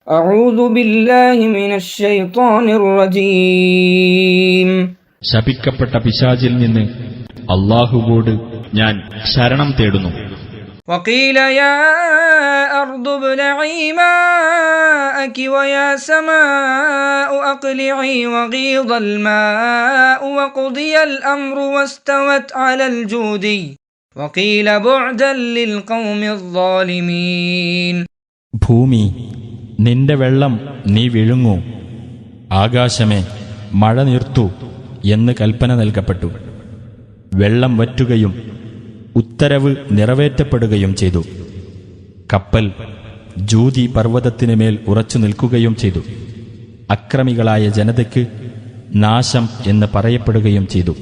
أعوذ بالله من الشيطان الرجيم. ശപിക്കപ്പെട്ട പിശാചിൽ നിന്ന് അല്ലാഹുവോട് ഞാൻ ശരണം തേടുന്നു. وقيل يا أرض ابلعي ماءك ويا سماء أقلعي وغيض الماء وقضي الأمر واستوت على الجودي وقيل بعدا للقوم الظالمين. ഭൂമി നിന്റെ വെള്ളം നീ വിഴുങ്ങൂ, ആകാശമേ മഴ നിർത്തൂ എന്ന് കൽപ്പന നൽകപ്പെട്ടു. വെള്ളം വറ്റുകയും ഉത്തരവ് നിറവേറ്റപ്പെടുകയും ചെയ്തു. കപ്പൽ ജൂതി പർവ്വതത്തിനുമേൽ ഉറച്ചു നിൽക്കുകയും ചെയ്തു. അക്രമികളായ ജനതയ്ക്ക് നാശം എന്ന് പറയപ്പെടുകയും ചെയ്തു.